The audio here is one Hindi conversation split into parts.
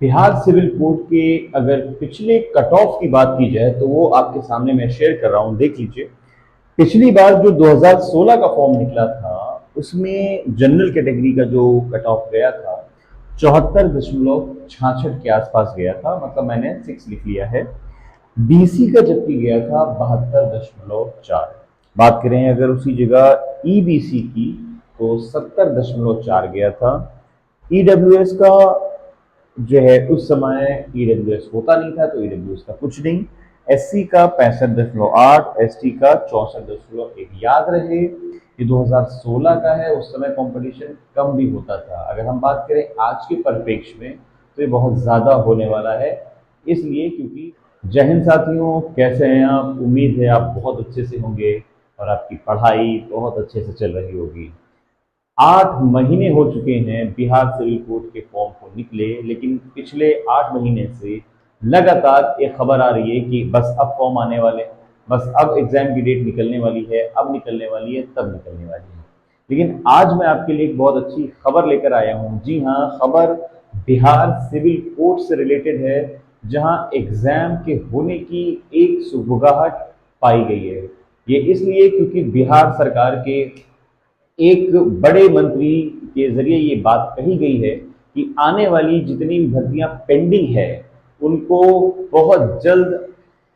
बिहार सिविल कोड के अगर पिछले कट ऑफ की बात की जाए तो वो आपके सामने मैं शेयर कर रहा हूं, देख लीजिए। पिछली बार जो 2016 का फॉर्म निकला था उसमें जनरल कैटेगरी का जो कट ऑफ गया था 74.66 के आसपास गया था, मतलब मैंने 6 लिख लिया है। बीसी का जबकि गया था 72.4। बात करें अगर उसी जगह ईबीसी की तो 70.4 गया था। ईडब्ल्यूएस का जो है उस समय ईडब्ल्यूएस होता नहीं था तो ईडब्ल्यूएस का कुछ नहीं। एससी का 65.8, एसटी का 64.1। याद रहे ये 2016 का है, उस समय कंपटीशन कम भी होता था। अगर हम बात करें आज के परिप्रेक्ष्य में तो ये बहुत ज़्यादा होने वाला है, इसलिए क्योंकि जय हिंद साथियों, कैसे हैं आप? उम्मीद है आप बहुत अच्छे से होंगे और आपकी पढ़ाई बहुत अच्छे से चल रही होगी। 8 महीने हो चुके हैं बिहार सिविल कोड के फॉर्म को निकले, लेकिन पिछले 8 महीने से लगातार एक खबर आ रही है कि बस अब फॉर्म आने वाले, बस अब एग्जाम की डेट निकलने वाली है, अब निकलने वाली है, तब निकलने वाली है। लेकिन आज मैं आपके लिए एक बहुत अच्छी खबर लेकर आया हूँ। जी हाँ, खबर बिहार सिविल कोड से रिलेटेड है, जहाँ एग्जाम के होने की एक सुगबुगाहट पाई गई है। ये इसलिए क्योंकि बिहार सरकार के एक बड़े मंत्री के जरिए ये बात कही गई है कि आने वाली जितनी भी भर्तियां पेंडिंग है उनको बहुत जल्द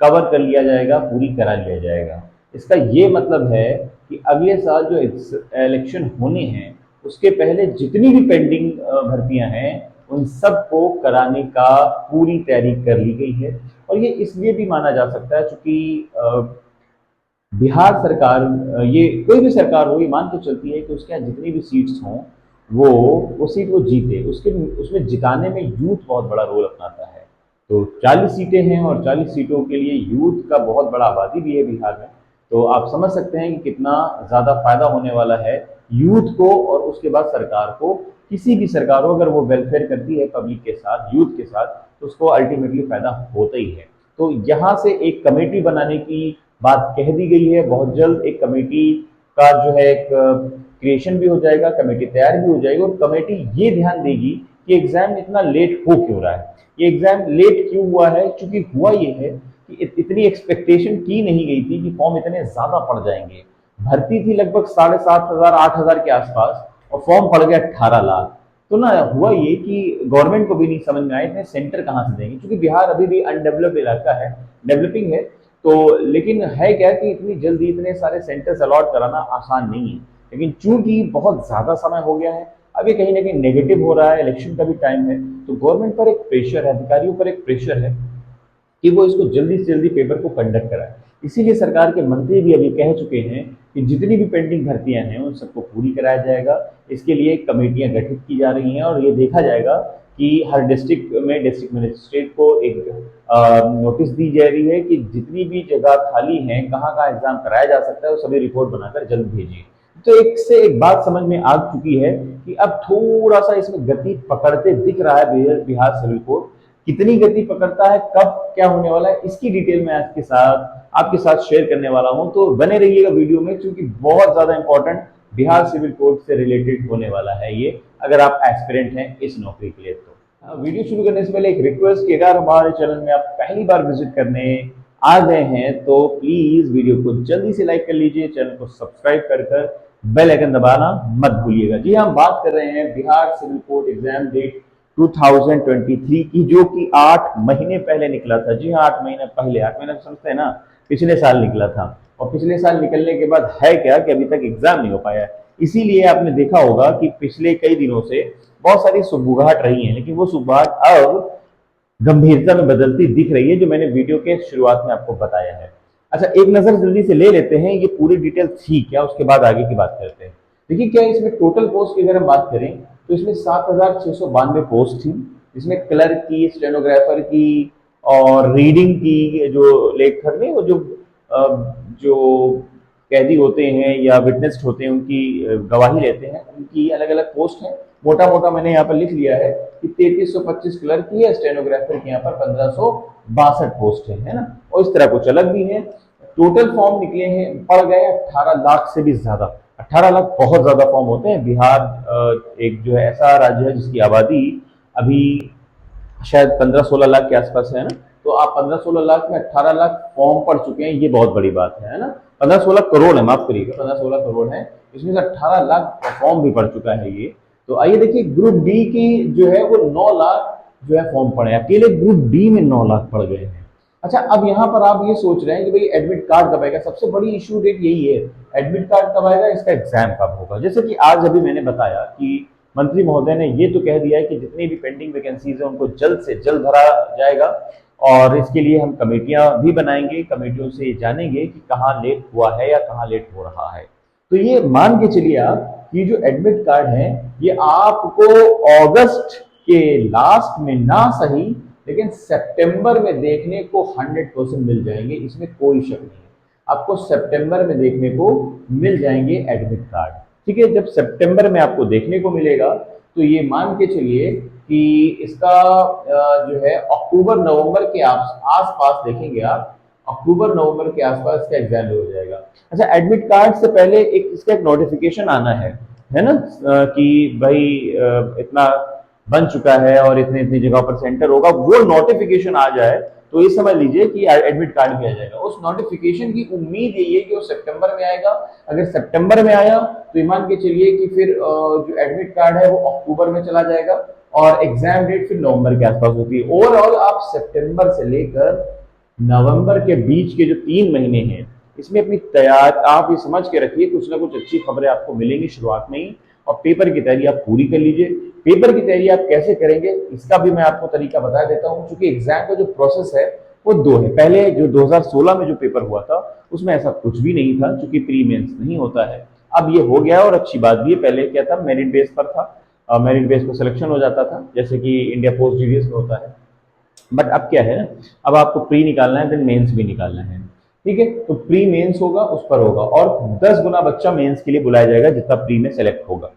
कवर कर लिया जाएगा, पूरी करा लिया जाएगा। इसका ये मतलब है कि अगले साल जो इलेक्शन होने हैं उसके पहले जितनी भी पेंडिंग भर्तियां हैं उन सबको कराने का पूरी तैयारी कर ली गई है। और ये इसलिए भी माना जा सकता है क्योंकि बिहार सरकार, ये कोई भी सरकार हो, ये मान के चलती है कि उसके यहाँ जितनी भी सीट्स हों वो सीट वो जीते, उसके उसमें जिताने में यूथ बहुत बड़ा रोल अपनाता है। तो 40 सीटें हैं और 40 सीटों के लिए यूथ का बहुत बड़ा आबादी भी है बिहार में। तो आप समझ सकते हैं कि कितना ज़्यादा फायदा होने वाला है यूथ को, और उसके बाद सरकार को। किसी भी सरकार हो अगर वो वेलफेयर करती है पब्लिक के साथ, यूथ के साथ, तो उसको अल्टीमेटली फायदा होता ही है। तो यहाँ से एक कमेटी बनाने की बात कह दी गई है। बहुत जल्द एक कमेटी का जो है एक क्रिएशन भी हो जाएगा, कमेटी तैयार भी हो जाएगी, और कमेटी ये ध्यान देगी कि एग्जाम इतना लेट हो क्यों रहा है। ये एग्जाम लेट क्यों हुआ है? क्योंकि हुआ ये है कि इतनी एक्सपेक्टेशन की नहीं गई थी कि फॉर्म इतने ज्यादा पड़ जाएंगे। भर्ती थी लगभग 7,500 8,000 के आसपास और फॉर्म पड़ गया 18 लाख। तो ना हुआ ये कि गवर्नमेंट को भी नहीं समझ में आया इतने सेंटर कहाँ से देंगे, क्योंकि बिहार अभी भी अनडेवलप्ड इलाका है, डेवलपिंग है। तो लेकिन है क्या कि इतनी जल्दी इतने सारे सेंटर्स अलॉट कराना आसान नहीं है। लेकिन चूंकि बहुत ज्यादा समय हो गया है, अब ये कहीं ना कहीं नेगेटिव हो रहा है, इलेक्शन का भी टाइम है, तो गवर्नमेंट पर एक प्रेशर है, अधिकारियों पर एक प्रेशर है कि वो इसको जल्दी से जल्दी पेपर को कंडक्ट कराए। इसीलिए सरकार के मंत्री भी अभी कह चुके हैं कि जितनी भी पेंडिंग भर्तियां हैं उन सबको पूरी कराया जाएगा। इसके लिए कमेटियां गठित की जा रही हैं और ये देखा जाएगा कि हर डिस्ट्रिक्ट में डिस्ट्रिक्ट मजिस्ट्रेट को एक नोटिस दी जा रही है कि जितनी भी जगह खाली हैं, कहाँ कहाँ एग्जाम कराया जा सकता है, वो सभी रिपोर्ट बनाकर जल्द भेजिए। तो एक से एक बात समझ में आ चुकी है कि अब थोड़ा सा इसमें गति पकड़ते दिख रहा है बिहार सिविल कोड। कितनी गति पकड़ता है, कब क्या होने वाला है, इसकी डिटेल मैं आपके साथ शेयर करने वाला हूं। तो बने रहिएगा वीडियो में, क्योंकि बहुत ज्यादा इंपॉर्टेंट बिहार सिविल कोड से रिलेटेड होने वाला है ये, अगर आप एस्पिरेंट हैं इस नौकरी के लिए। तो वीडियो शुरू करने से पहले एक रिक्वेस्ट कि अगर हमारे चैनल में आप पहली बार विजिट करने आ गए हैं तो प्लीज वीडियो को जल्दी से लाइक कर लीजिए, चैनल को सब्सक्राइब कर बेल आइकन दबाना मत भूलिएगा। जी, हम बात कर रहे हैं Bihar civil court exam date 2023 की, जो कि 8 महीने पहले निकला था। जी हाँ, 8 महीने पहले। 8 महीने समझते हैं ना, पिछले साल निकला था। और पिछले साल निकलने के बाद है क्या कि अभी तक एग्जाम नहीं हो पाया। इसीलिए आपने देखा होगा कि पिछले कई दिनों से बहुत सारी सुगबुगाहट रही है, लेकिन वो सुगबुगाहट अब गंभीरता में बदलती दिख रही है, जो मैंने वीडियो के शुरुआत में आपको बताया है। अच्छा, एक नजर जल्दी से ले लेते हैं ये पूरी डिटेल थी क्या, उसके बाद आगे की बात करते हैं। देखिए क्या इसमें टोटल पोस्ट की अगर हम बात करें तो इसमें 7,692 पोस्ट थी। इसमें क्लर्क की, स्टेनोग्राफर की और रीडिंग की, जो लेखक ने वो जो कैदी होते हैं या विटनेस्ड होते हैं उनकी गवाही लेते हैं, उनकी अलग अलग पोस्ट है। मोटा मोटा मैंने यहाँ पर लिख लिया है कि 3325 क्लर्क की है, स्टेनोग्राफर की यहाँ पर 1562 पोस्ट है ना। और इस तरह कुछ अलग भी है। टोटल फॉर्म निकले हैं, पड़ गए 18 लाख से भी ज्यादा। 18 लाख बहुत ज्यादा फॉर्म होते हैं। बिहार एक जो है ऐसा राज्य है जिसकी आबादी अभी शायद 15-16 लाख के आसपास है ना। तो आप 15-16 लाख में 18 लाख फॉर्म पढ़ चुके हैं, ये बहुत बड़ी बात है ना। 15-16 करोड़ है, माफ करिएगा, 15-16 करोड़ है, इसमें से 18 लाख फॉर्म भी पड़ चुका है ये। तो आइए देखिए, ग्रुप डी की जो है वो 9 लाख जो है फॉर्म पड़े, अकेले ग्रुप डी में 9 लाख पड़ गए हैं। अच्छा, अब यहाँ पर आप ये सोच रहे हैं कि भाई एडमिट कार्ड कब आएगा। सबसे बड़ी इशू डेट यही है, एडमिट कार्ड कब आएगा, इसका एग्जाम कब होगा। जैसे कि आज अभी मैंने बताया कि मंत्री महोदय ने ये तो कह दिया है कि जितनी भी पेंडिंग वैकेंसीज है उनको जल्द से जल्द भरा जाएगा, और इसके लिए हम कमेटियां भी बनाएंगे, कमेटियों से जानेंगे कि कहाँ लेट हुआ है या कहाँ लेट हो रहा है। तो ये मान के चलिए आप कि जो एडमिट कार्ड है ये आपको अगस्त के लास्ट में ना सही लेकिन सितंबर में देखने को 100% मिल जाएंगे, इसमें कोई शक नहीं है। आपको सितंबर में देखने को मिल जाएंगे एडमिट कार्ड। ठीक है, जब सितंबर में आपको देखने को मिलेगा तो ये मान के चलिए कि इसका जो है अक्टूबर नवंबर के आसपास देखेंगे आप, अक्टूबर नवंबर के आसपास इसका एग्जाम हो जाएगा। अच्छा, एडमिट कार्ड से पहले एक इसका एक नोटिफिकेशन आना है ना, कि भाई इतना बन चुका है और इतने इतनी जगह पर सेंटर होगा, वो नोटिफिकेशन आ जाए तो ये समझ लीजिए कि एडमिट कार्ड भी आ जाएगा। उस नोटिफिकेशन की उम्मीद यही है कि वो सितंबर में आएगा। अगर सितंबर में आया तो ये मान के चलिए कि फिर जो एडमिट कार्ड है वो अक्टूबर में चला जाएगा और एग्जाम डेट फिर नवंबर के आसपास होती है। ओवरऑल आप सितंबर से लेकर नवंबर के बीच के जो 3 महीने हैं इसमें अपनी तैयार आप ये समझ के रखिए, कुछ ना कुछ अच्छी खबरें आपको मिलेंगी शुरुआत में ही, और पेपर की तैयारी आप पूरी कर लीजिए। पेपर की तैयारी आप कैसे करेंगे इसका भी मैं आपको तरीका बता देता हूँ, क्योंकि एग्जाम का जो प्रोसेस है वो 2 है। पहले जो 2016 में जो पेपर हुआ था उसमें ऐसा कुछ भी नहीं था, क्योंकि प्री मेंस नहीं होता है। अब ये हो गया और अच्छी बात भी है। पहले क्या था, मेरिट बेस पर था, मेरिट बेस पर सिलेक्शन हो जाता था जैसे कि इंडिया पोस्ट जीडीएस में होता है। बट अब क्या है, अब आपको प्री निकालना है, देन मेंस भी निकालना है। ठीक है, तो प्री मेंस होगा, उस पर होगा, और 10 गुना बच्चा मेंस के लिए बुलाया जाएगा जितना प्री में सेलेक्ट होगा।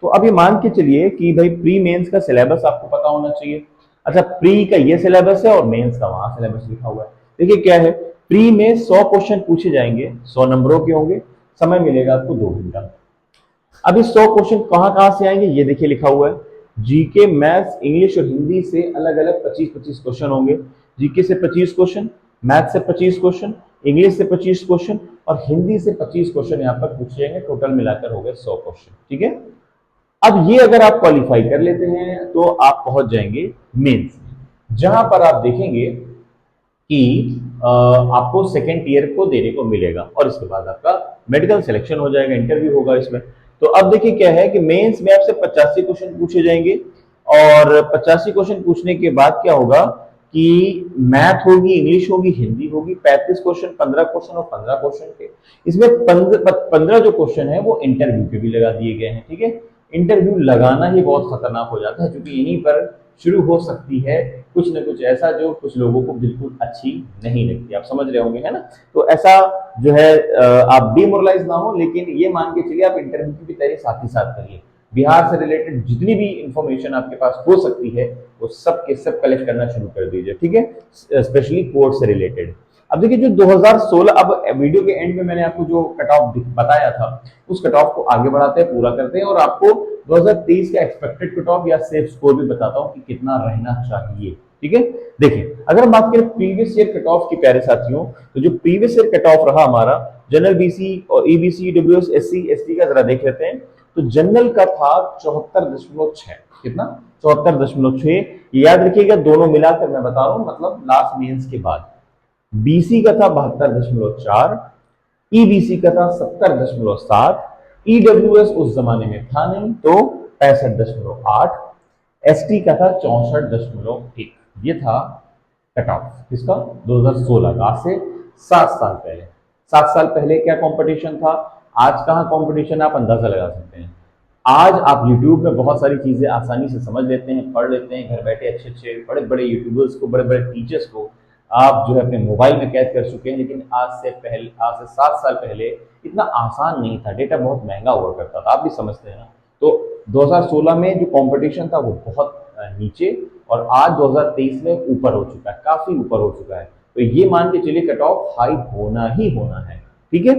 तो अब ये मान के चलिए कि भाई प्री मेंस का सिलेबस आपको पता होना चाहिए। अच्छा, प्री का ये सिलेबस है और मेंस का वहां सिलेबस लिखा हुआ है। देखिए क्या है, प्री में 100 क्वेश्चन पूछे जाएंगे, 100 नंबरों के होंगे, समय मिलेगा आपको 2 घंटा। अब इस 100 क्वेश्चन कहाँ कहाँ से आएंगे ये देखिए लिखा हुआ है। जीके, मैथ्स, इंग्लिश और हिंदी से अलग अलग 25-25 क्वेश्चन होंगे। जीके से 25 क्वेश्चन, मैथ्स से 25 क्वेश्चन, इंग्लिश से 25 क्वेश्चन और हिंदी से 25 क्वेश्चन यहाँ पर पूछे जाएंगे। टोटल मिलाकर हो गए 100 क्वेश्चन। ठीक है, अब ये अगर आप क्वालिफाई कर लेते हैं तो आप पहुंच जाएंगे मेंस में, जहां पर आप देखेंगे कि आपको सेकेंड ईयर को देने को मिलेगा और इसके बाद आपका मेडिकल सिलेक्शन हो जाएगा, इंटरव्यू होगा इसमें। तो अब देखिए क्या है कि मेंस में आपसे 85 क्वेश्चन पूछे जाएंगे, और 85 क्वेश्चन पूछने के बाद क्या होगा कि मैथ होगी, इंग्लिश होगी, हिंदी होगी, 35 क्वेश्चन, 15 क्वेश्चन और 15 क्वेश्चन के। इसमें 15 जो क्वेश्चन है वो इंटरव्यू के भी लगा दिए गए हैं। ठीक है, इंटरव्यू लगाना ही बहुत खतरनाक हो जाता है, क्योंकि यहीं पर शुरू हो सकती है कुछ न कुछ ऐसा जो कुछ लोगों को बिल्कुल अच्छी नहीं लगती। आप समझ रहे होंगे, है ना। तो ऐसा जो है आप डिमोरलाइज ना हो, लेकिन ये मान के चलिए आप इंटरव्यू की भी तैयारी साथ ही साथ करिए। बिहार से रिलेटेड जितनी भी इंफॉर्मेशन आपके पास हो सकती है वो सब के सब कलेक्ट करना शुरू कर दीजिए। ठीक है, स्पेशली कोर्ट से रिलेटेड। अब देखिए जो 2016, अब वीडियो के एंड में मैंने आपको जो कट ऑफ बताया था उस कट ऑफ को आगे बढ़ाते हैं, पूरा करते हैं, और आपको 2023 का एक्सपेक्टेड कट ऑफ या सेफ स्कोर भी बताता हूं कि कितना रहना चाहिए। ठीक है, देखिए अगर हम बात करें प्रीवियस ईयर कट ऑफ की प्यारे साथियों, तो जो प्रीवियस ईयर कट ऑफ रहा हमारा जनरल बीसी और ईबीसी डब्ल्यूएस एससी एसटी का जरा देख लेते हैं। तो जनरल का था 74.6, कितना 74.6। याद रखिएगा दोनों मिलाकर मैं बता रहा हूं, मतलब लास्ट मेंस के बाद। बीसी का था 72.4, ईबीसी का था 70.7, ईडब्ल्यूएस उस जमाने में था नहीं तो 65.8, एसटी का था 64.1। ये था कट ऑफ किसका, 2016 का, आज से 7 साल पहले। 7 साल पहले क्या कंपटीशन था, आज कहाँ कंपटीशन, आप अंदाजा लगा सकते हैं। आज आप YouTube में बहुत सारी चीजें आसानी से समझ लेते हैं, पढ़ लेते हैं, घर बैठे अच्छे अच्छे बड़े बड़े यूट्यूबर्स को, बड़े बड़े टीचर्स को आप जो है अपने मोबाइल में कैद कर चुके हैं। लेकिन आज से 7 साल पहले इतना आसान नहीं था, डेटा बहुत महंगा हुआ करता था, आप भी समझते हैं ना। तो 2016 में जो कंपटीशन था वो बहुत नीचे, और आज 2023 में ऊपर हो चुका है, काफी ऊपर हो चुका है। तो ये मान के चलिए कट ऑफ हाई होना ही होना है। ठीक है,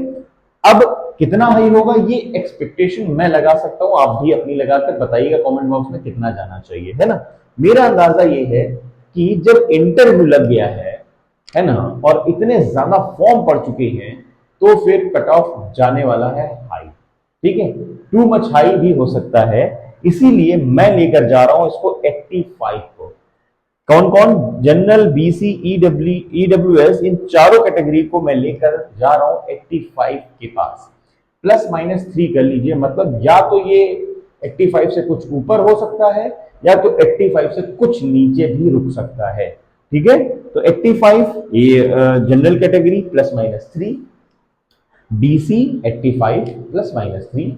अब कितना हाई होगा ये एक्सपेक्टेशन मैं लगा सकता हूं, आप भी अपनी लगाकर बताइएगा कमेंट बॉक्स में कितना जाना चाहिए, है ना। मेरा अंदाजा ये है कि जब इंटरव्यू लग गया है ना, और इतने ज्यादा फॉर्म पड़ चुके हैं, तो फिर कट ऑफ जाने वाला है हाई। ठीक है, टू मच हाई भी हो सकता है, इसीलिए मैं लेकर जा रहा हूं इसको 85 को। कौन कौन? जनरल, बीसी, ईडब्ल्यूएस, इन चारों कैटेगरी को मैं लेकर जा रहा हूं 85 के पास। +-3 कर लीजिए, मतलब या तो ये 85 से कुछ ऊपर हो सकता है या तो 85 से कुछ नीचे भी रुक सकता है। ठीक है, तो 85 ये general category +-3, BC 85 +-3,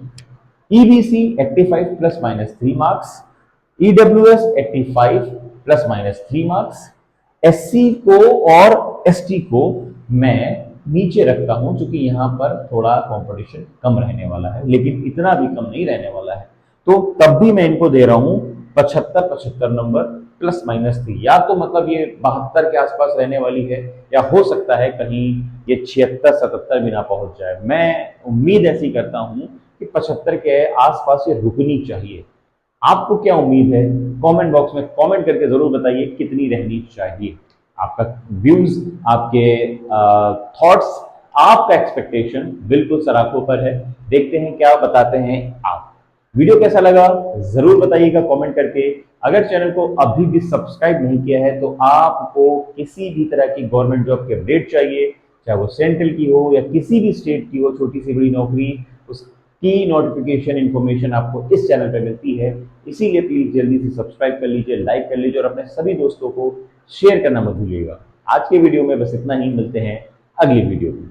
EBC 85 +-3 marks, EWS 85 +-3 marks, SC को और एसटी को मैं नीचे रखता हूं, क्योंकि यहां पर थोड़ा कंपटीशन कम रहने वाला है, लेकिन इतना भी कम नहीं रहने वाला है। तो तब भी मैं इनको दे रहा हूं 75 नंबर +-3, या तो मतलब ये 72 के आसपास रहने वाली है, या हो सकता है कहीं ये 76-77 भी ना पहुंच जाए। मैं उम्मीद ऐसी करता हूं कि 75 के आसपास ये रुकनी चाहिए। आपको क्या उम्मीद है? कमेंट बॉक्स में कमेंट करके जरूर बताइए कितनी रहनी चाहिए। आपका व्यूज, आपके थॉट्स, आपका एक्सपेक्टेशन बिल्कुल सराखों पर है। देखते हैं क्या बताते हैं आप। वीडियो कैसा लगा जरूर बताइएगा कमेंट करके। अगर चैनल को अभी भी सब्सक्राइब नहीं किया है, तो आपको किसी भी तरह की गवर्नमेंट जॉब की अपडेट चाहिए, चाहे वो सेंट्रल की हो या किसी भी स्टेट की हो, छोटी सी बड़ी नौकरी, उसकी नोटिफिकेशन इन्फॉर्मेशन आपको इस चैनल पर मिलती है। इसीलिए प्लीज जल्दी से सब्सक्राइब कर लीजिए, लाइक कर लीजिए और अपने सभी दोस्तों को शेयर करना मत भूलिएगा। आज के वीडियो में बस इतना ही, मिलते हैं अगली वीडियो में।